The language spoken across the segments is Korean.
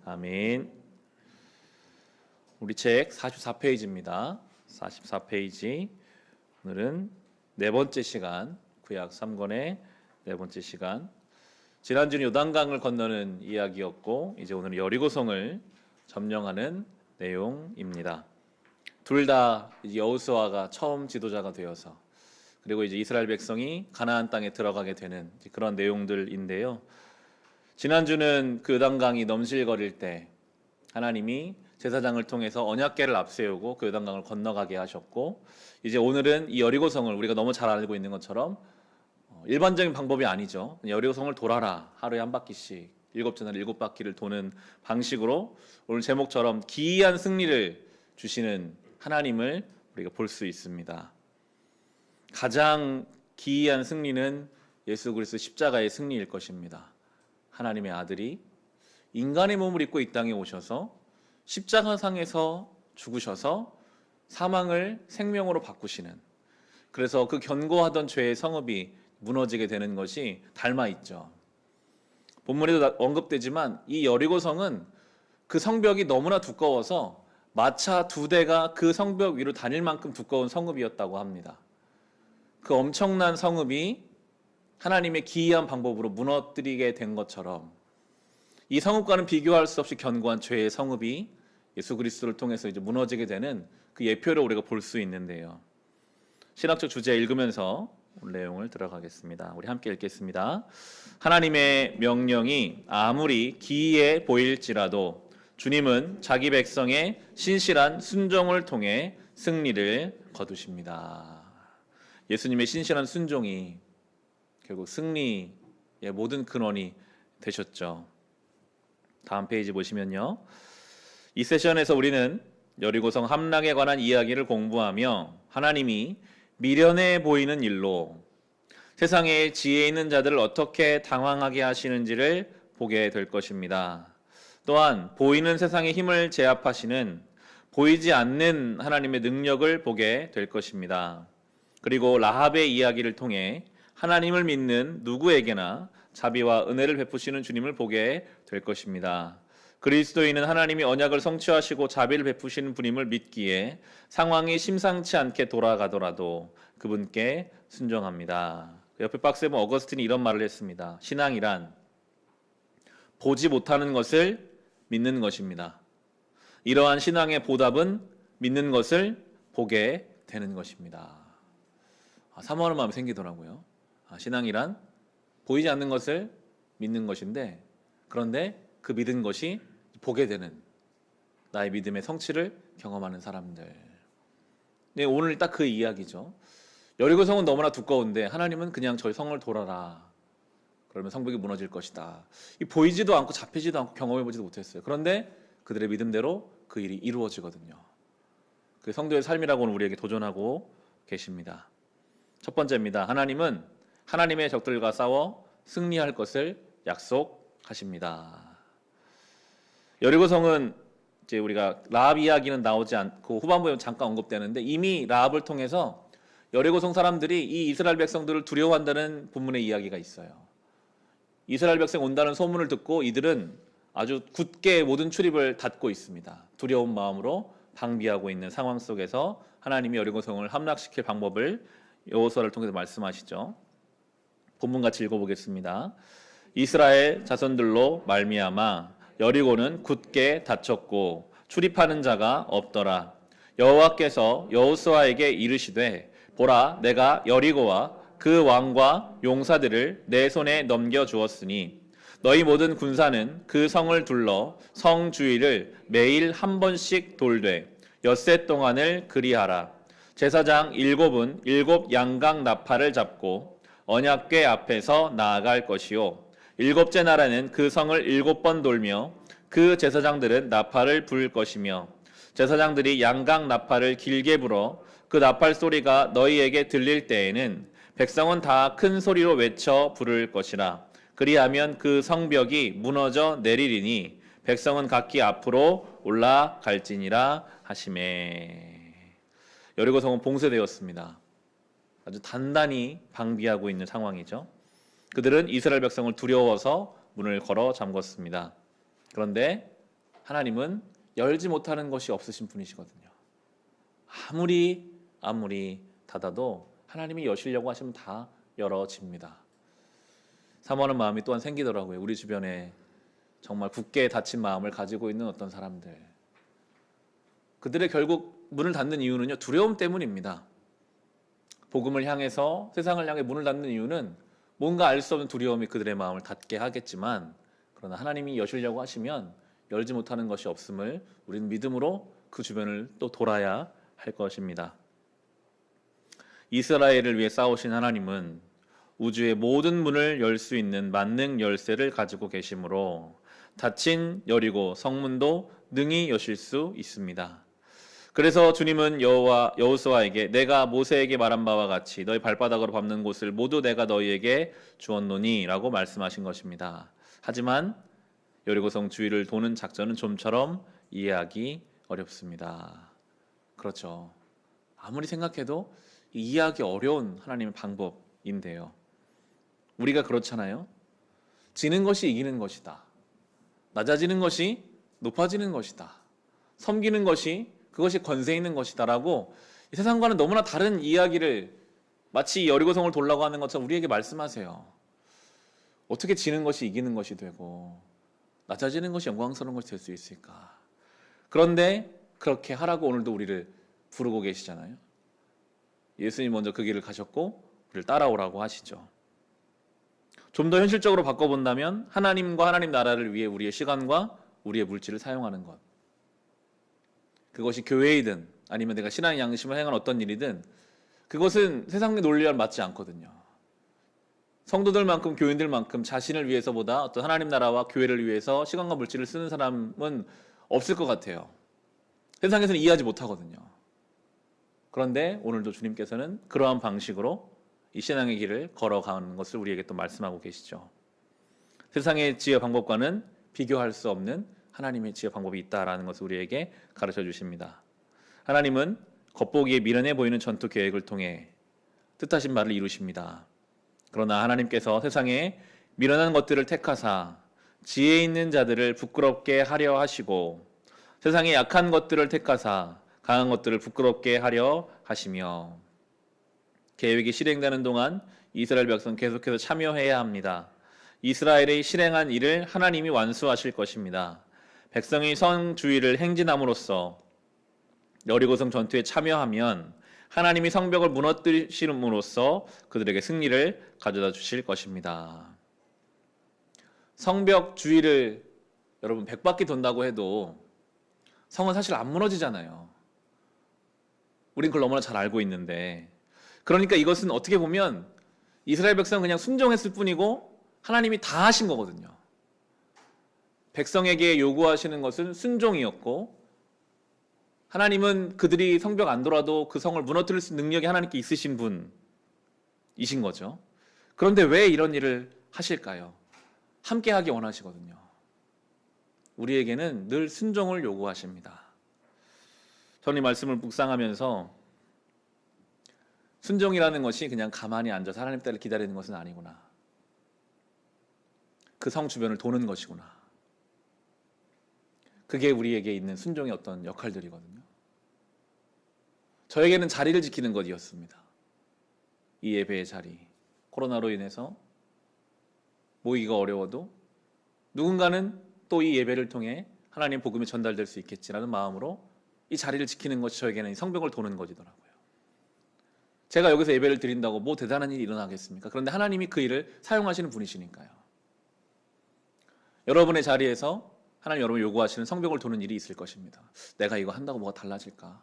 아멘. 우리 책 44페이지입니다. 44페이지. 오늘은 네 번째 시간, 구약 3권의 네 번째 시간. 지난주는 요단강을 건너는 이야기였고, 이제 오늘은 여리고성을 점령하는 내용입니다. 둘 다 여호수아가 처음 지도자가 되어서, 그리고 이제 이스라엘 백성이 가나안 땅에 들어가게 되는 그런 내용들인데요. 지난주는 그 요단강이 넘실거릴 때 하나님이 제사장을 통해서 언약궤를 앞세우고 그 요단강을 건너가게 하셨고, 이제 오늘은 이 여리고성을 우리가 너무 잘 알고 있는 것처럼 일반적인 방법이 아니죠. 여리고성을 돌아라, 하루에 한 바퀴씩 7주나 7바퀴를 도는 방식으로 오늘 제목처럼 기이한 승리를 주시는 하나님을 우리가 볼 수 있습니다. 가장 기이한 승리는 예수 그리스도 십자가의 승리일 것입니다. 하나님의 아들이 인간의 몸을 입고 이 땅에 오셔서 십자가상에서 죽으셔서 사망을 생명으로 바꾸시는, 그래서 그 견고하던 죄의 성읍이 무너지게 되는 것이 닮아 있죠. 본문에도 언급되지만 이 여리고성은 그 성벽이 너무나 두꺼워서 마차 2대가 그 성벽 위로 다닐 만큼 두꺼운 성읍이었다고 합니다. 그 엄청난 성읍이 하나님의 기이한 방법으로 무너뜨리게 된 것처럼 이 성읍과는 비교할 수 없이 견고한 죄의 성읍이 예수 그리스도를 통해서 이제 무너지게 되는 그 예표를 우리가 볼 수 있는데요. 신학적 주제 읽으면서 오늘 내용을 들어가겠습니다. 우리 함께 읽겠습니다. 하나님의 명령이 아무리 기이해 보일지라도 주님은 자기 백성의 신실한 순종을 통해 승리를 거두십니다. 예수님의 신실한 순종이 결국 승리의 모든 근원이 되셨죠. 다음 페이지 보시면요. 이 세션에서 우리는 여리고성 함락에 관한 이야기를 공부하며 하나님이 미련해 보이는 일로 세상에 지혜 있는 자들을 어떻게 당황하게 하시는지를 보게 될 것입니다. 또한 보이는 세상의 힘을 제압하시는 보이지 않는 하나님의 능력을 보게 될 것입니다. 그리고 라합의 이야기를 통해 하나님을 믿는 누구에게나 자비와 은혜를 베푸시는 주님을 보게 될 것입니다. 그리스도인은 하나님이 언약을 성취하시고 자비를 베푸시는 분임을 믿기에 상황이 심상치 않게 돌아가더라도 그분께 순종합니다. 옆에 박스에 보면 어거스틴이 이런 말을 했습니다. 신앙이란 보지 못하는 것을 믿는 것입니다. 이러한 신앙의 보답은 믿는 것을 보게 되는 것입니다. 사모하는 마음이 생기더라고요. 신앙이란 보이지 않는 것을 믿는 것인데, 그런데 그 믿은 것이 보게 되는, 나의 믿음의 성취를 경험하는 사람들. 네, 오늘 딱 그 이야기죠. 여리고성은 너무나 두꺼운데 하나님은 그냥 저희 성을 돌아라, 그러면 성벽이 무너질 것이다. 이 보이지도 않고 잡히지도 않고 경험해보지도 못했어요. 그런데 그들의 믿음대로 그 일이 이루어지거든요. 그 성도의 삶이라고는 우리에게 도전하고 계십니다. 첫 번째입니다. 하나님은 하나님의 적들과 싸워 승리할 것을 약속하십니다. 여리고성은 이제 우리가 라합 이야기는 나오지 않고 후반부에 잠깐 언급되는데, 이미 라합을 통해서 여리고성 사람들이 이 이스라엘 백성들을 두려워한다는 본문의 이야기가 있어요. 이스라엘 백성 온다는 소문을 듣고 이들은 아주 굳게 모든 출입을 닫고 있습니다. 두려운 마음으로 방비하고 있는 상황 속에서 하나님이 여리고성을 함락시킬 방법을 여호수아를 통해서 말씀하시죠. 본문 같이 읽어보겠습니다. 이스라엘 자손들로 말미암아 여리고는 굳게 닫혔고 출입하는 자가 없더라. 여호와께서 여호수아에게 이르시되 보라, 내가 여리고와 그 왕과 용사들을 내 손에 넘겨 주었으니 너희 모든 군사는 그 성을 둘러 성 주위를 매일 한 번씩 돌되 엿새 동안을 그리하라. 제사장 7은 7 양각 나팔을 잡고 언약궤 앞에서 나아갈 것이요 7째 날에는 그 성을 7번 돌며 그 제사장들은 나팔을 불 것이며 제사장들이 양각 나팔을 길게 불어 그 나팔 소리가 너희에게 들릴 때에는 백성은 다 큰 소리로 외쳐 부를 것이라. 그리하면 그 성벽이 무너져 내리리니 백성은 각기 앞으로 올라갈지니라 하시매. 여리고성은 봉쇄되었습니다. 아주 단단히 방비하고 있는 상황이죠. 그들은 이스라엘 백성을 두려워서 문을 걸어 잠궜습니다. 그런데 하나님은 열지 못하는 것이 없으신 분이시거든요. 아무리 닫아도 하나님이 여시려고 하시면 다 열어집니다. 사모하는 마음이 또한 생기더라고요. 우리 주변에 정말 굳게 닫힌 마음을 가지고 있는 어떤 사람들, 그들의 결국 문을 닫는 이유는요, 두려움 때문입니다. 복음을 향해서 세상을 향해 문을 닫는 이유는 뭔가 알 수 없는 두려움이 그들의 마음을 닫게 하겠지만, 그러나 하나님이 여시려고 하시면 열지 못하는 것이 없음을 우리는 믿음으로 그 주변을 또 돌아야 할 것입니다. 이스라엘을 위해 싸우신 하나님은 우주의 모든 문을 열 수 있는 만능 열쇠를 가지고 계시므로 닫힌 여리고 성문도 능히 여실 수 있습니다. 그래서 주님은 여호수아에게 내가 모세에게 말한 바와 같이 너희 발바닥으로 밟는 곳을 모두 내가 너희에게 주었노니 라고 말씀하신 것입니다. 하지만 여리고성 주위를 도는 작전은 좀처럼 이해하기 어렵습니다. 그렇죠. 아무리 생각해도 이해하기 어려운 하나님의 방법인데요. 우리가 그렇잖아요. 지는 것이 이기는 것이다. 낮아지는 것이 높아지는 것이다. 섬기는 것이 그것이 권세 있는 것이다 라고 이 세상과는 너무나 다른 이야기를 마치 여리고성을 돌라고 하는 것처럼 우리에게 말씀하세요. 어떻게 지는 것이 이기는 것이 되고 낮아지는 것이 영광스러운 것이 될 수 있을까? 그런데 그렇게 하라고 오늘도 우리를 부르고 계시잖아요. 예수님 먼저 그 길을 가셨고 우리를 따라오라고 하시죠. 좀 더 현실적으로 바꿔본다면 하나님과 하나님 나라를 위해 우리의 시간과 우리의 물질을 사용하는 것, 그것이 교회이든 아니면 내가 신앙의 양심을 행한 어떤 일이든 그것은 세상의 논리와 맞지 않거든요. 성도들만큼 교인들만큼 자신을 위해서보다 어떤 하나님 나라와 교회를 위해서 시간과 물질을 쓰는 사람은 없을 것 같아요. 세상에서는 이해하지 못하거든요. 그런데 오늘도 주님께서는 그러한 방식으로 이 신앙의 길을 걸어가는 것을 우리에게 또 말씀하고 계시죠. 세상의 지혜 방법과는 비교할 수 없는 하나님의 지혜 방법이 있다라는 것을 우리에게 가르쳐 주십니다. 하나님은 겉보기에 미련해 보이는 전투 계획을 통해 뜻하신 바를 이루십니다. 그러나 하나님께서 세상에 미련한 것들을 택하사 지혜 있는 자들을 부끄럽게 하려 하시고 세상에 약한 것들을 택하사 강한 것들을 부끄럽게 하려 하시며, 계획이 실행되는 동안 이스라엘 백성 계속해서 참여해야 합니다. 이스라엘의 실행한 일을 하나님이 완수하실 것입니다. 백성이 성 주위를 행진함으로써 여리고성 전투에 참여하면 하나님이 성벽을 무너뜨리심으로써 그들에게 승리를 가져다 주실 것입니다. 성벽 주위를 여러분 100바퀴 돈다고 해도 성은 사실 안 무너지잖아요. 우린 그걸 너무나 잘 알고 있는데, 그러니까 이것은 어떻게 보면 이스라엘 백성은 그냥 순종했을 뿐이고 하나님이 다 하신 거거든요. 백성에게 요구하시는 것은 순종이었고, 하나님은 그들이 성벽 안 돌아도 그 성을 무너뜨릴 수 있는 능력이 하나님께 있으신 분이신 거죠. 그런데 왜 이런 일을 하실까요? 함께 하기 원하시거든요. 우리에게는 늘 순종을 요구하십니다. 저는 이 말씀을 묵상하면서 순종이라는 것이 그냥 가만히 앉아서 하나님 때를 기다리는 것은 아니구나. 그 성 주변을 도는 것이구나. 그게 우리에게 있는 순종의 어떤 역할들이거든요. 저에게는 자리를 지키는 것이었습니다. 이 예배의 자리. 코로나로 인해서 모이기가 어려워도 누군가는 또 이 예배를 통해 하나님 복음이 전달될 수 있겠지라는 마음으로 이 자리를 지키는 것이 저에게는 성벽을 도는 것이더라고요. 제가 여기서 예배를 드린다고 뭐 대단한 일이 일어나겠습니까? 그런데 하나님이 그 일을 사용하시는 분이시니까요. 여러분의 자리에서 하나님 여러분 요구하시는 성벽을 도는 일이 있을 것입니다. 내가 이거 한다고 뭐가 달라질까?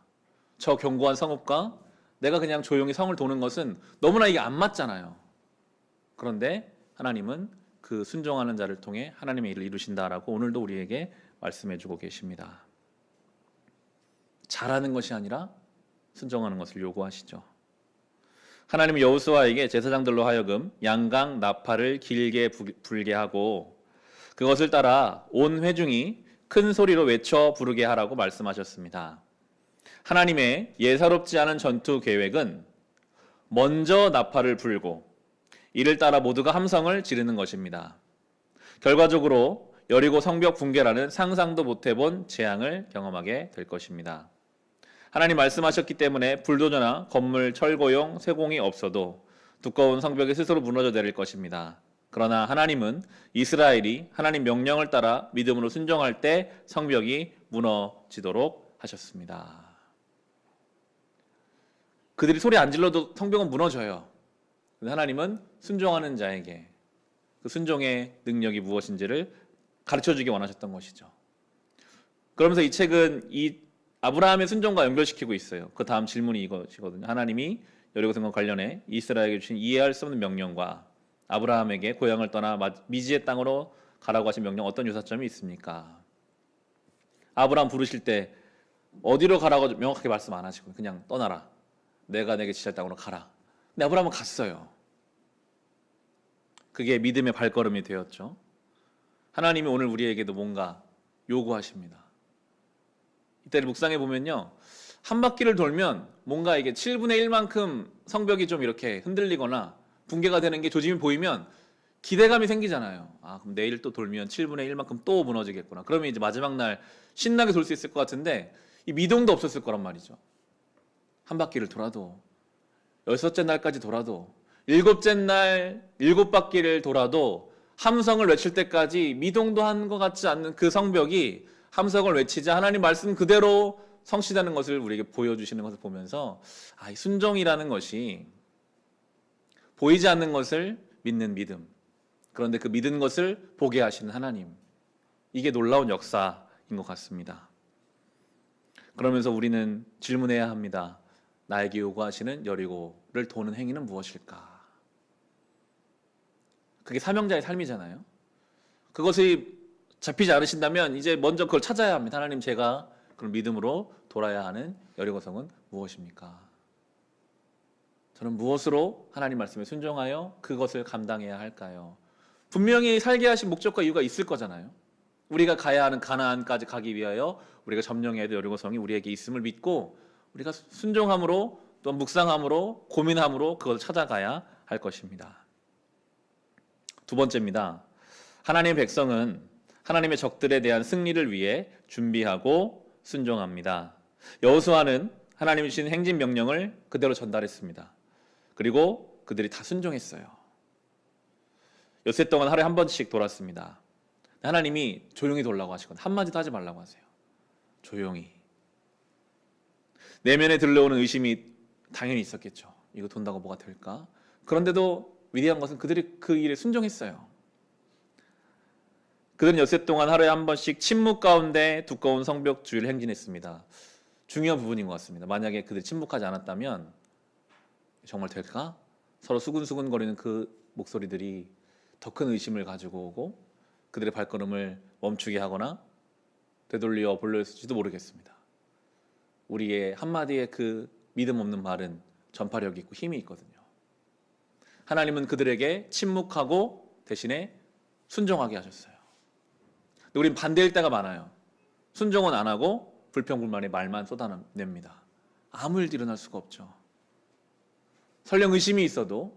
저 견고한 성읍과 내가 그냥 조용히 성을 도는 것은 너무나 이게 안 맞잖아요. 그런데 하나님은 그 순종하는 자를 통해 하나님의 일을 이루신다라고 오늘도 우리에게 말씀해주고 계십니다. 잘하는 것이 아니라 순종하는 것을 요구하시죠. 하나님은 여호수아에게 제사장들로 하여금 양강 나팔을 길게 불게 하고 그것을 따라 온 회중이 큰 소리로 외쳐 부르게 하라고 말씀하셨습니다. 하나님의 예사롭지 않은 전투 계획은 먼저 나팔을 불고 이를 따라 모두가 함성을 지르는 것입니다. 결과적으로 여리고 성벽 붕괴라는 상상도 못 해본 재앙을 경험하게 될 것입니다. 하나님 말씀하셨기 때문에 불도저나 건물, 철거용, 세공이 없어도 두꺼운 성벽이 스스로 무너져 내릴 것입니다. 그러나 하나님은 이스라엘이 하나님 명령을 따라 믿음으로 순종할 때 성벽이 무너지도록 하셨습니다. 그들이 소리 안 질러도 성벽은 무너져요. 하나님은 순종하는 자에게 그 순종의 능력이 무엇인지를 가르쳐주기 원하셨던 것이죠. 그러면서 이 책은 이 아브라함의 순종과 연결시키고 있어요. 그 다음 질문이 이것이거든요. 하나님이 여리고 성과 관련해 이스라엘에게 주신 이해할 수 없는 명령과 아브라함에게 고향을 떠나 미지의 땅으로 가라고 하신 명령, 어떤 유사점이 있습니까? 아브라함 부르실 때 어디로 가라고 명확하게 말씀 안 하시고 그냥 떠나라, 내가 내게 지시할 땅으로 가라. 근데 아브라함은 갔어요. 그게 믿음의 발걸음이 되었죠. 하나님이 오늘 우리에게도 뭔가 요구하십니다. 이때를 묵상해 보면요, 한 바퀴를 돌면 뭔가 이게 7분의 1만큼 성벽이 좀 이렇게 흔들리거나 붕괴가 되는 게 조짐이 보이면 기대감이 생기잖아요. 아, 그럼 내일 또 돌면 7분의 1만큼 또 무너지겠구나. 그러면 이제 마지막 날 신나게 돌 수 있을 것 같은데 이 미동도 없었을 거란 말이죠. 한 바퀴를 돌아도, 여섯째 날까지 돌아도, 일곱째 날 7바퀴를 돌아도 함성을 외칠 때까지 미동도 한 것 같지 않는 그 성벽이 함성을 외치자 하나님 말씀 그대로 성취되는 것을 우리에게 보여주시는 것을 보면서 이 순종이라는 것이 보이지 않는 것을 믿는 믿음, 그런데 그 믿은 것을 보게 하시는 하나님, 이게 놀라운 역사인 것 같습니다. 그러면서 우리는 질문해야 합니다. 나에게 요구하시는 여리고를 도는 행위는 무엇일까? 그게 사명자의 삶이잖아요. 그것이 잡히지 않으신다면 이제 먼저 그걸 찾아야 합니다. 하나님, 제가 그런 믿음으로 돌아야 하는 여리고성은 무엇입니까? 저는 무엇으로 하나님 말씀에 순종하여 그것을 감당해야 할까요? 분명히 살게 하신 목적과 이유가 있을 거잖아요. 우리가 가야 하는 가나안까지 가기 위하여 우리가 점령해야 될 여리고성이 우리에게 있음을 믿고 우리가 순종함으로 또 묵상함으로 고민함으로 그것을 찾아가야 할 것입니다. 두 번째입니다. 하나님의 백성은 하나님의 적들에 대한 승리를 위해 준비하고 순종합니다. 여호수아는 하나님이 주신 행진 명령을 그대로 전달했습니다. 그리고 그들이 다 순종했어요. 엿새 동안 하루에 한 번씩 돌았습니다. 하나님이 조용히 돌라고 하시거든요. 한마디도 하지 말라고 하세요. 조용히. 내면에 들려오는 의심이 당연히 있었겠죠. 이거 돈다고 뭐가 될까? 그런데도 위대한 것은 그들이 그 일에 순종했어요. 그들은 엿새 동안 하루에 한 번씩 침묵 가운데 두꺼운 성벽 주위를 행진했습니다. 중요한 부분인 것 같습니다. 만약에 그들이 침묵하지 않았다면 정말 될까? 서로 수근수근거리는 그 목소리들이 더 큰 의심을 가지고 오고 그들의 발걸음을 멈추게 하거나 되돌려 불러일지도 모르겠습니다. 우리의 한마디의 그 믿음 없는 말은 전파력이 있고 힘이 있거든요. 하나님은 그들에게 침묵하고 대신에 순종하게 하셨어요. 근데 우린 반대일 때가 많아요. 순종은 안 하고 불평불만의 말만 쏟아냅니다. 아무 일도 일어날 수가 없죠. 설령 의심이 있어도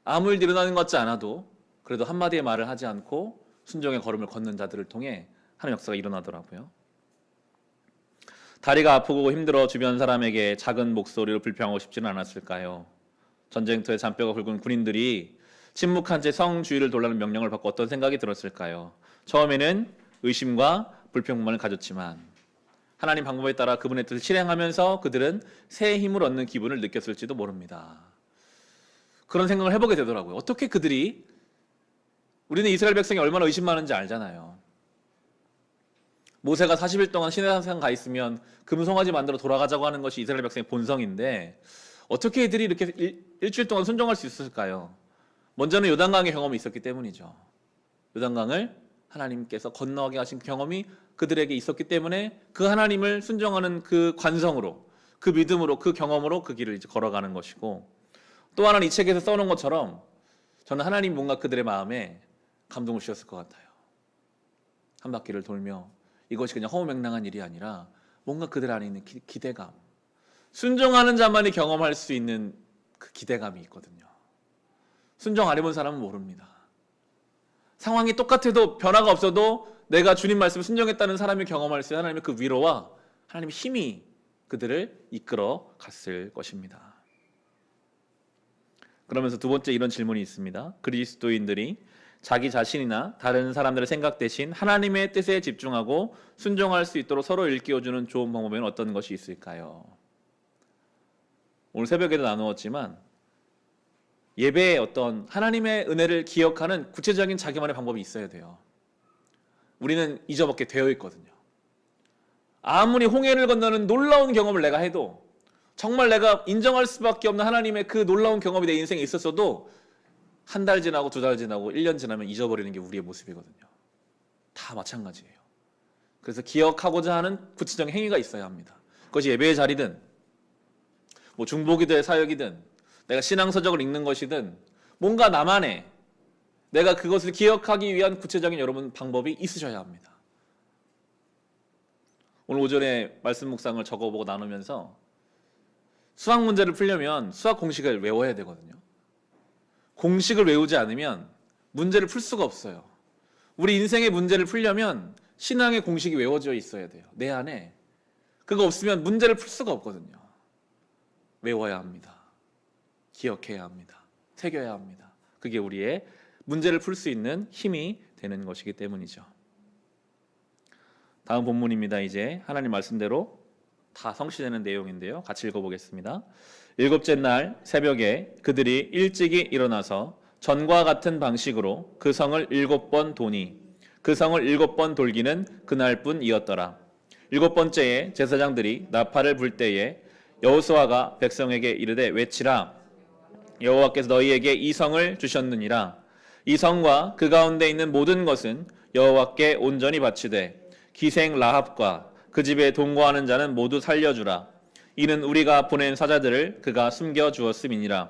아무 일도 일어나는 것 같지 않아도 그래도 한마디의 말을 하지 않고 순종의 걸음을 걷는 자들을 통해 하나님의 역사가 일어나더라고요. 다리가 아프고 힘들어 주변 사람에게 작은 목소리로 불평하고 싶지는 않았을까요? 전쟁터에 잔뼈가 굵은 군인들이 침묵한 채 성 주위를 돌라는 명령을 받고 어떤 생각이 들었을까요? 처음에는 의심과 불평만을 가졌지만 하나님 방법에 따라 그분의 뜻을 실행하면서 그들은 새 힘을 얻는 기분을 느꼈을지도 모릅니다. 그런 생각을 해보게 되더라고요. 어떻게 그들이, 우리는 이스라엘 백성이 얼마나 의심 많은지 알잖아요. 모세가 40일 동안 시내산 가 있으면 금송아지 만들어 돌아가자고 하는 것이 이스라엘 백성의 본성인데 어떻게 이들이 이렇게 일주일 동안 순종할 수 있었을까요? 먼저는 요단강의 경험이 있었기 때문이죠. 요단강을 하나님께서 건너게 하신 경험이 그들에게 있었기 때문에 그 하나님을 순종하는 그 관성으로, 그 믿음으로, 그 경험으로 그 길을 이제 걸어가는 것이고, 또 하나는 이 책에서 써놓은 것처럼 저는 하나님 뭔가 그들의 마음에 감동을 주셨을 것 같아요. 한 바퀴를 돌며 이것이 그냥 허무맹랑한 일이 아니라 뭔가 그들 안에 있는 기대감, 순종하는 자만이 경험할 수 있는 그 기대감이 있거든요. 순종 안 해본 사람은 모릅니다. 상황이 똑같아도 변화가 없어도 내가 주님 말씀을 순종했다는 사람이 경험할 수 있는 하나님의 그 위로와 하나님의 힘이 그들을 이끌어 갔을 것입니다. 그러면서 두 번째 이런 질문이 있습니다. 그리스도인들이 자기 자신이나 다른 사람들의 생각 대신 하나님의 뜻에 집중하고 순종할 수 있도록 서로 일깨워주는 좋은 방법에는 어떤 것이 있을까요? 오늘 새벽에도 나누었지만 예배에 어떤 하나님의 은혜를 기억하는 구체적인 자기만의 방법이 있어야 돼요. 우리는 잊어먹게 되어 있거든요. 아무리 홍해를 건너는 놀라운 경험을 내가 해도 정말 내가 인정할 수밖에 없는 하나님의 그 놀라운 경험이 내 인생에 있었어도 한 달 지나고 두 달 지나고 1년 지나면 잊어버리는 게 우리의 모습이거든요. 다 마찬가지예요. 그래서 기억하고자 하는 구체적인 행위가 있어야 합니다. 그것이 예배의 자리든 뭐 중보기도의 사역이든 내가 신앙서적을 읽는 것이든 뭔가 나만의 내가 그것을 기억하기 위한 구체적인 여러분 방법이 있으셔야 합니다. 오늘 오전에 말씀 묵상을 적어보고 나누면서 수학 문제를 풀려면 수학 공식을 외워야 되거든요. 공식을 외우지 않으면 문제를 풀 수가 없어요. 우리 인생의 문제를 풀려면 신앙의 공식이 외워져 있어야 돼요. 내 안에. 그거 없으면 문제를 풀 수가 없거든요. 외워야 합니다. 기억해야 합니다. 새겨야 합니다. 그게 우리의 문제를 풀 수 있는 힘이 되는 것이기 때문이죠. 다음 본문입니다. 이제 하나님 말씀대로 다 성취되는 내용인데요. 같이 읽어보겠습니다. 일곱째 날 새벽에 그들이 일찍이 일어나서 전과 같은 방식으로 그 성을 7번 도니 그 성을 7번 돌기는 그날뿐이었더라. 7번째에 제사장들이 나팔을 불 때에 여호수아가 백성에게 이르되 외치라. 여호와께서 너희에게 이 성을 주셨느니라. 이 성과 그 가운데 있는 모든 것은 여호와께 온전히 바치되 기생 라합과 그 집에 동거하는 자는 모두 살려주라. 이는 우리가 보낸 사자들을 그가 숨겨주었음이니라.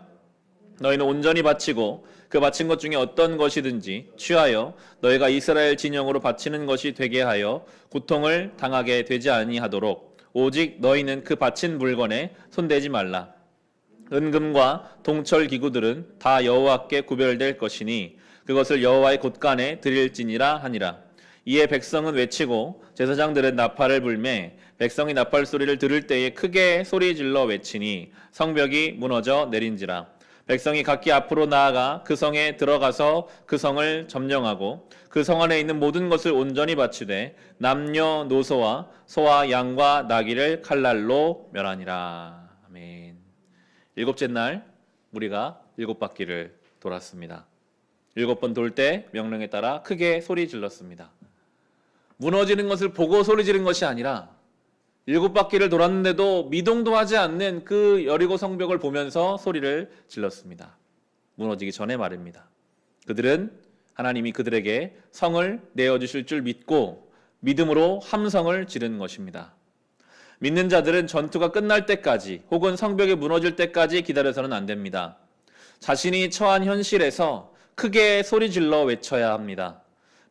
너희는 온전히 바치고 그 바친 것 중에 어떤 것이든지 취하여 너희가 이스라엘 진영으로 바치는 것이 되게 하여 고통을 당하게 되지 아니하도록 오직 너희는 그 바친 물건에 손대지 말라. 은금과 동철 기구들은 다 여호와께 구별될 것이니 그것을 여호와의 곳간에 드릴지니라 하니라. 이에 백성은 외치고 제사장들은 나팔을 불매 백성이 나팔 소리를 들을 때에 크게 소리질러 외치니 성벽이 무너져 내린지라. 백성이 각기 앞으로 나아가 그 성에 들어가서 그 성을 점령하고 그 성 안에 있는 모든 것을 온전히 바치되 남녀노소와 소와 양과 나귀를 칼날로 멸하니라. 아멘. 일곱째 날 우리가 7바퀴를 돌았습니다. 7번 돌 때 명령에 따라 크게 소리 질렀습니다. 무너지는 것을 보고 소리 지른 것이 아니라 7바퀴를 돌았는데도 미동도 하지 않는 그 여리고 성벽을 보면서 소리를 질렀습니다. 무너지기 전에 말입니다. 그들은 하나님이 그들에게 성을 내어주실 줄 믿고 믿음으로 함성을 지른 것입니다. 믿는 자들은 전투가 끝날 때까지 혹은 성벽이 무너질 때까지 기다려서는 안 됩니다. 자신이 처한 현실에서 크게 소리질러 외쳐야 합니다.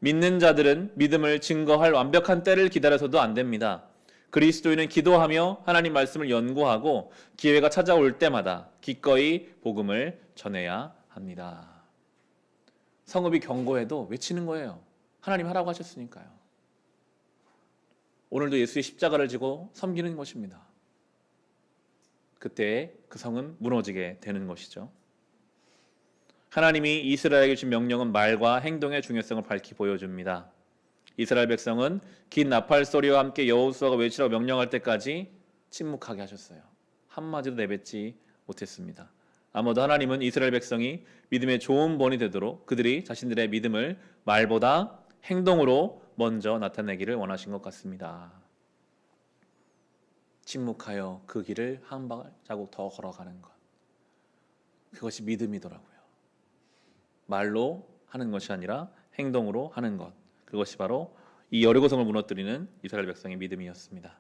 믿는 자들은 믿음을 증거할 완벽한 때를 기다려서도 안 됩니다. 그리스도인은 기도하며 하나님 말씀을 연구하고 기회가 찾아올 때마다 기꺼이 복음을 전해야 합니다. 성읍이 경고해도 외치는 거예요. 하나님 하라고 하셨으니까요. 오늘도 예수의 십자가를 지고 섬기는 것입니다. 그때 그 성은 무너지게 되는 것이죠. 하나님이 이스라엘에게 준 명령은 말과 행동의 중요성을 밝히 보여줍니다. 이스라엘 백성은 긴 나팔 소리와 함께 여호수아가 외치라고 명령할 때까지 침묵하게 하셨어요. 한마디도 내뱉지 못했습니다. 아마도 하나님은 이스라엘 백성이 믿음의 좋은 본이 되도록 그들이 자신들의 믿음을 말보다 행동으로 먼저 나타내기를 원하신 것 같습니다. 침묵하여 그 길을 한 발자국 더 걸어가는 것. 그것이 믿음이더라고요. 말로 하는 것이 아니라 행동으로 하는 것. 그것이 바로 이 여리고성을 무너뜨리는 이스라엘 백성의 믿음이었습니다.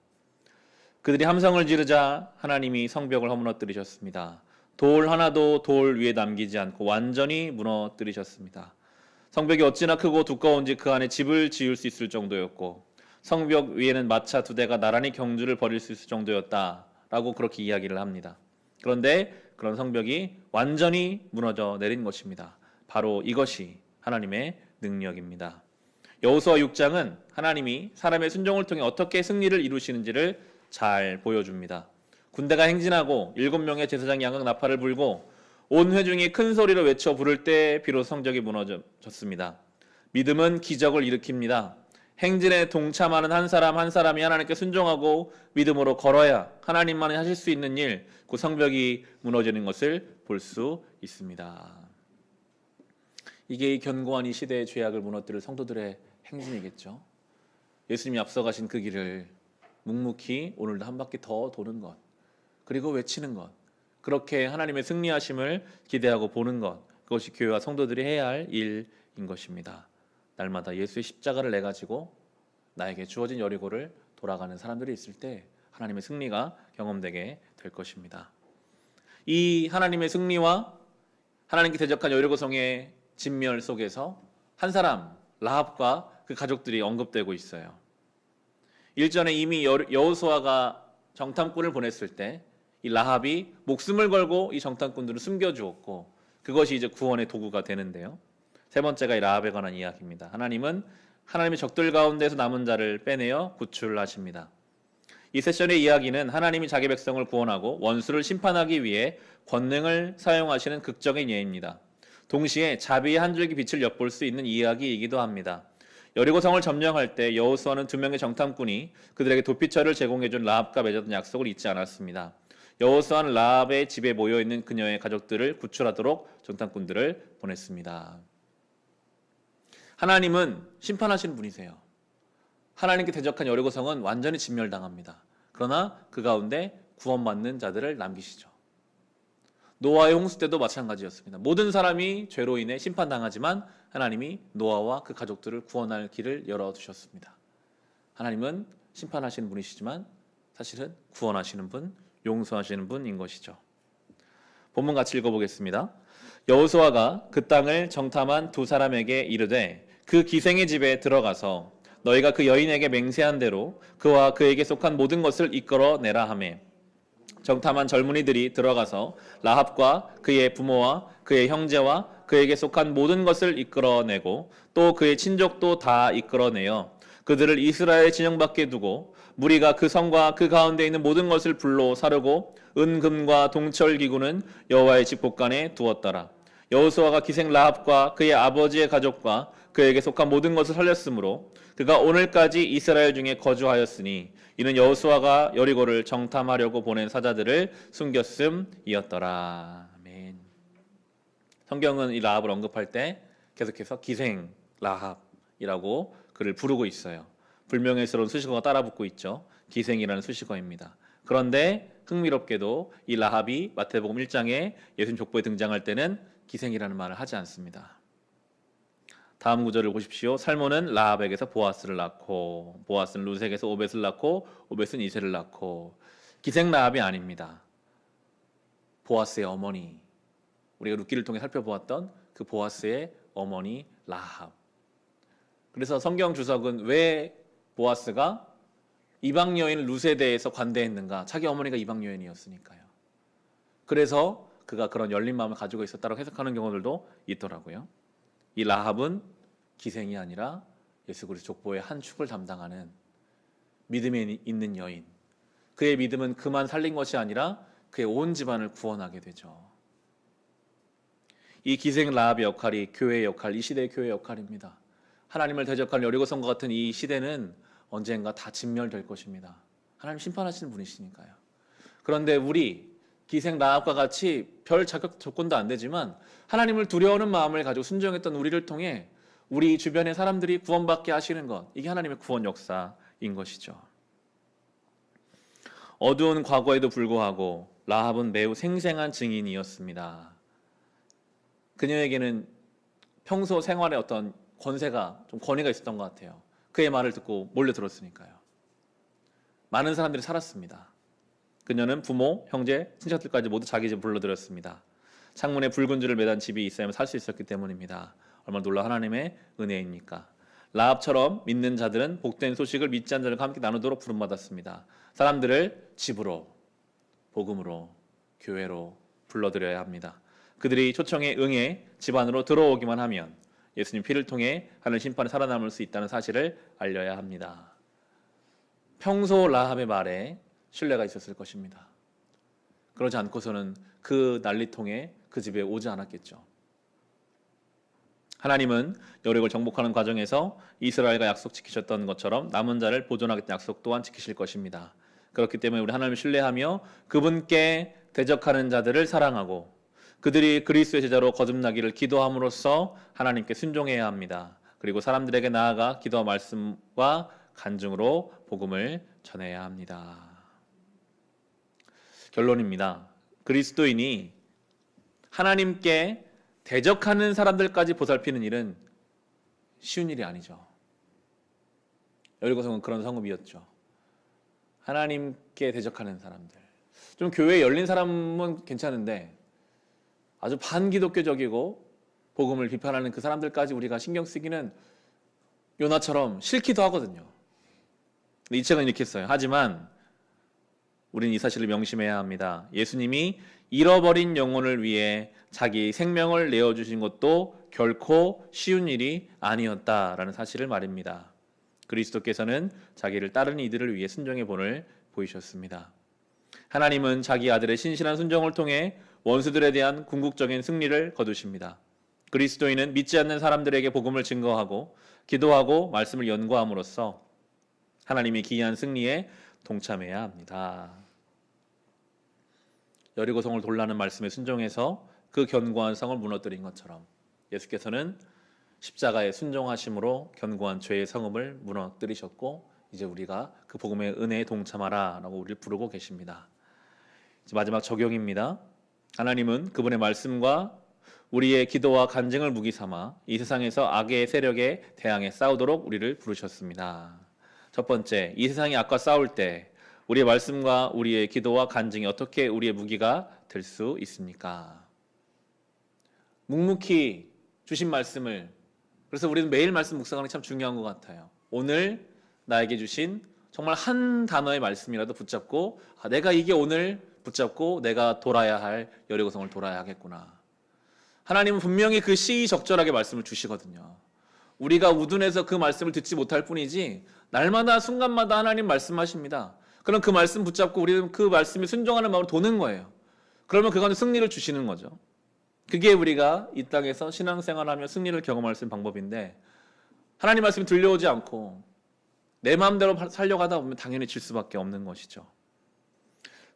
그들이 함성을 지르자 하나님이 성벽을 허무너뜨리셨습니다. 돌 하나도 돌 위에 남기지 않고 완전히 무너뜨리셨습니다. 성벽이 어찌나 크고 두꺼운지 그 안에 집을 지을 수 있을 정도였고 성벽 위에는 마차 2대가 나란히 경주를 벌일 수 있을 정도였다라고 그렇게 이야기를 합니다. 그런데 그런 성벽이 완전히 무너져 내린 것입니다. 바로 이것이 하나님의 능력입니다. 여호수아 6장은 하나님이 사람의 순종을 통해 어떻게 승리를 이루시는지를 잘 보여줍니다. 군대가 행진하고 7명의 제사장이 양각 나팔을 불고 온 회중이 큰 소리로 외쳐 부를 때 비로소 성벽이 무너졌습니다. 믿음은 기적을 일으킵니다. 행진에 동참하는 한 사람 한 사람이 하나님께 순종하고 믿음으로 걸어야 하나님만이 하실 수 있는 일, 그 성벽이 무너지는 것을 볼 수 있습니다. 이게 이 견고한 이 시대의 죄악을 무너뜨릴 성도들의 행진이겠죠. 예수님이 앞서가신 그 길을 묵묵히 오늘도 한 바퀴 더 도는 것, 그리고 외치는 것, 그렇게 하나님의 승리하심을 기대하고 보는 것, 그것이 교회와 성도들이 해야 할 일인 것입니다. 날마다 예수의 십자가를 내가지고 나에게 주어진 여리고를 돌아가는 사람들이 있을 때 하나님의 승리가 경험되게 될 것입니다. 이 하나님의 승리와 하나님께 대적한 여리고성의 진멸 속에서 한 사람, 라합과 그 가족들이 언급되고 있어요. 일전에 이미 여호수아가 정탐꾼을 보냈을 때 이 라합이 목숨을 걸고 이 정탐꾼들을 숨겨주었고, 그것이 이제 구원의 도구가 되는데요. 세 번째가 이 라합에 관한 이야기입니다. 하나님은 하나님의 적들 가운데서 남은 자를 빼내어 구출하십니다. 이 세션의 이야기는 하나님이 자기 백성을 구원하고 원수를 심판하기 위해 권능을 사용하시는 극적인 예입니다. 동시에 자비의 한 줄기 빛을 엿볼 수 있는 이야기이기도 합니다. 여리고성을 점령할 때 여호수아는 2명의 정탐꾼이 그들에게 도피처를 제공해준 라합과 맺었던 약속을 잊지 않았습니다. 여호수아는 라합의 집에 모여있는 그녀의 가족들을 구출하도록 정탐꾼들을 보냈습니다. 하나님은 심판하시는 분이세요. 하나님께 대적한 여리고성은 완전히 진멸당합니다. 그러나 그 가운데 구원받는 자들을 남기시죠. 노아의 홍수 때도 마찬가지였습니다. 모든 사람이 죄로 인해 심판당하지만 하나님이 노아와 그 가족들을 구원할 길을 열어두셨습니다. 하나님은 심판하시는 분이시지만 사실은 구원하시는 분, 용서하시는 분인 것이죠. 본문 같이 읽어보겠습니다. 여호수아가 그 땅을 정탐한 두 사람에게 이르되 그 기생의 집에 들어가서 너희가 그 여인에게 맹세한 대로 그와 그에게 속한 모든 것을 이끌어내라 하매, 정탐한 젊은이들이 들어가서 라합과 그의 부모와 그의 형제와 그에게 속한 모든 것을 이끌어내고 또 그의 친족도 다 이끌어내어 그들을 이스라엘 진영 밖에 두고 무리가 그 성과 그 가운데 있는 모든 것을 불로 사르고 은금과 동철 기구는 여호와의 집 곳간에 두었더라. 여호수아가 기생 라합과 그의 아버지의 가족과 그에게 속한 모든 것을 살렸으므로 그가 오늘까지 이스라엘 중에 거주하였으니 이는 여호수아가 여리고를 정탐하려고 보낸 사자들을 숨겼음이었더라. 아멘. 성경은 이 라합을 언급할 때 계속해서 기생 라합이라고 그를 부르고 있어요. 불명예스러운 수식어가 따라붙고 있죠. 기생이라는 수식어입니다. 그런데 흥미롭게도 이 라합이 마태복음 1장에 예수님 족보에 등장할 때는 기생이라는 말을 하지 않습니다. 다음 구절을 보십시오. 살몬은 라합에게서 보아스를 낳고 보아스는 루색에서 오벳을 낳고 오벳은 이새를 낳고, 기생 라합이 아닙니다. 보아스의 어머니, 우리가 룻기를 통해 살펴보았던 그 보아스의 어머니 라합. 그래서 성경 주석은 왜 보아스가 이방 여인 룻에 대해서 관대했는가? 자기 어머니가 이방 여인이었으니까요. 그래서 그가 그런 열린 마음을 가지고 있었다고 해석하는 경우들도 있더라고요. 이 라합은 기생이 아니라 예수 그리스도 족보의 한 축을 담당하는 믿음에 있는 여인. 그의 믿음은 그만 살린 것이 아니라 그의 온 집안을 구원하게 되죠. 이 기생 라합의 역할이 교회의 역할, 이 시대의 교회의 역할입니다. 하나님을 대적하는 여리고성과 같은 이 시대는 언젠가 다 진멸될 것입니다. 하나님 심판하시는 분이시니까요. 그런데 우리 기생 라합과 같이 별 자격 조건도 안 되지만 하나님을 두려워하는 마음을 가지고 순종했던 우리를 통해 우리 주변의 사람들이 구원받게 하시는 것, 이게 하나님의 구원 역사인 것이죠. 어두운 과거에도 불구하고 라합은 매우 생생한 증인이었습니다. 그녀에게는 평소 생활에 어떤 권위가 있었던 것 같아요. 그의 말을 듣고 몰래 들었으니까요. 많은 사람들이 살았습니다. 그녀는 부모, 형제, 친척들까지 모두 자기 집에 불러들였습니다. 창문에 붉은 줄을 매단 집이 있어야만 살 수 있었기 때문입니다. 얼마나 놀라운 하나님의 은혜입니까? 라합처럼 믿는 자들은 복된 소식을 믿지 않는 자들과 함께 나누도록 부름받았습니다. 사람들을 집으로, 복음으로, 교회로 불러들여야 합니다. 그들이 초청에 응해 집 안으로 들어오기만 하면 예수님 피를 통해 하늘 심판에 살아남을 수 있다는 사실을 알려야 합니다. 평소 라합의 말에 신뢰가 있었을 것입니다. 그러지 않고서는 그 난리통에 그 집에 오지 않았겠죠. 하나님은 여리고를 정복하는 과정에서 이스라엘과 약속 지키셨던 것처럼 남은 자를 보존하겠다는 약속 또한 지키실 것입니다. 그렇기 때문에 우리 하나님을 신뢰하며 그분께 대적하는 자들을 사랑하고 그들이 그리스도의 제자로 거듭나기를 기도함으로써 하나님께 순종해야 합니다. 그리고 사람들에게 나아가 기도와 말씀과 간증으로 복음을 전해야 합니다. 결론입니다. 그리스도인이 하나님께 대적하는 사람들까지 보살피는 일은 쉬운 일이 아니죠. 여리고 성은 그런 성읍이었죠. 하나님께 대적하는 사람들. 좀 교회에 열린 사람은 괜찮은데 아주 반기독교적이고 복음을 비판하는 그 사람들까지 우리가 신경 쓰기는 요나처럼 싫기도 하거든요. 이 책은 이렇게 써요. 하지만 우리는 이 사실을 명심해야 합니다. 예수님이 잃어버린 영혼을 위해 자기 생명을 내어주신 것도 결코 쉬운 일이 아니었다라는 사실을 말입니다. 그리스도께서는 자기를 따르는 이들을 위해 순종의 본을 보이셨습니다. 하나님은 자기 아들의 신실한 순종을 통해 원수들에 대한 궁극적인 승리를 거두십니다. 그리스도인은 믿지 않는 사람들에게 복음을 증거하고 기도하고 말씀을 연구함으로써 하나님이 기이한 승리에 동참해야 합니다. 여리고 성을 돌라는 말씀에 순종해서 그 견고한 성을 무너뜨린 것처럼 예수께서는 십자가에 순종하심으로 견고한 죄의 성읍을 무너뜨리셨고 이제 우리가 그 복음의 은혜에 동참하라 라고 우리를 부르고 계십니다. 이제 마지막 적용입니다. 하나님은 그분의 말씀과 우리의 기도와 간증을 무기 삼아 이 세상에서 악의 세력에 대항해 싸우도록 우리를 부르셨습니다. 첫 번째, 이 세상이 악과 싸울 때 우리의 말씀과 우리의 기도와 간증이 어떻게 우리의 무기가 될 수 있습니까? 묵묵히 주신 말씀을, 그래서 우리는 매일 말씀 묵상하는 게 참 중요한 것 같아요. 오늘 나에게 주신 정말 한 단어의 말씀이라도 붙잡고 내가 이게 오늘 붙잡고 내가 돌아야 할 여리고성을 돌아야 하겠구나. 하나님은 분명히 그 시의적절하게 말씀을 주시거든요. 우리가 우둔해서 그 말씀을 듣지 못할 뿐이지 날마다 순간마다 하나님 말씀하십니다. 그럼 그 말씀 붙잡고 우리는 그 말씀에 순종하는 마음으로 도는 거예요. 그러면 그가운데 승리를 주시는 거죠. 그게 우리가 이 땅에서 신앙생활하며 승리를 경험할 수 있는 방법인데 하나님 말씀이 들려오지 않고 내 마음대로 살려고 하다 보면 당연히 질 수밖에 없는 것이죠.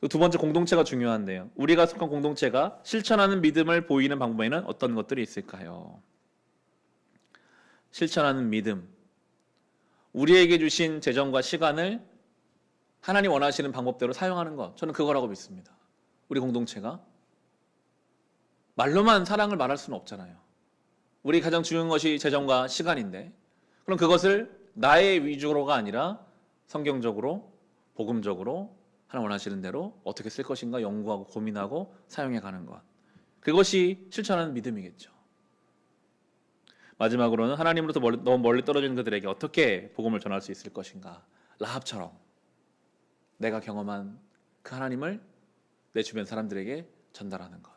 두 번째, 공동체가 중요한데요. 우리가 속한 공동체가 실천하는 믿음을 보이는 방법에는 어떤 것들이 있을까요? 실천하는 믿음. 우리에게 주신 재정과 시간을 하나님 원하시는 방법대로 사용하는 것. 저는 그거라고 믿습니다. 우리 공동체가 말로만 사랑을 말할 수는 없잖아요. 우리 가장 중요한 것이 재정과 시간인데 그럼 그것을 나의 위주로가 아니라 성경적으로 복음적으로 하나님 원하시는 대로 어떻게 쓸 것인가 연구하고 고민하고 사용해 가는 것. 그것이 실천하는 믿음이겠죠. 마지막으로는 하나님으로부터 너무 멀리 떨어진 그들에게 어떻게 복음을 전할 수 있을 것인가. 라합처럼 내가 경험한 그 하나님을 내 주변 사람들에게 전달하는 것.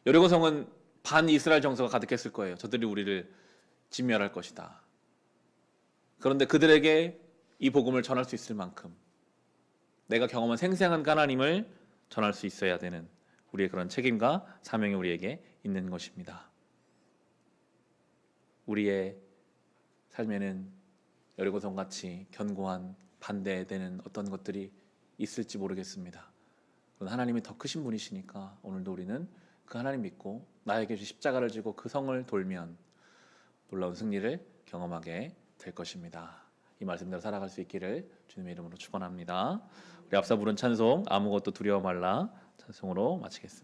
여리고성은 반이스라엘 정서가 가득했을 거예요. 저들이 우리를 진멸할 것이다. 그런데 그들에게 이 복음을 전할 수 있을 만큼 내가 경험한 생생한 하나님을 전할 수 있어야 되는 우리의 그런 책임과 사명이 우리에게 있는 것입니다. 우리의 삶에는 여리고성같이 견고한 반대되는 어떤 것들이 있을지 모르겠습니다. 그러나 하나님이 더 크신 분이시니까 오늘도 우리는 그 하나님 믿고 나에게 주신 십자가를 지고 그 성을 돌면 놀라운 승리를 경험하게 될 것입니다. 이 말씀대로 살아갈 수 있기를 주님의 이름으로 축원합니다. 우리 앞서 부른 찬송 아무것도 두려워 말라 찬송으로 마치겠습니다.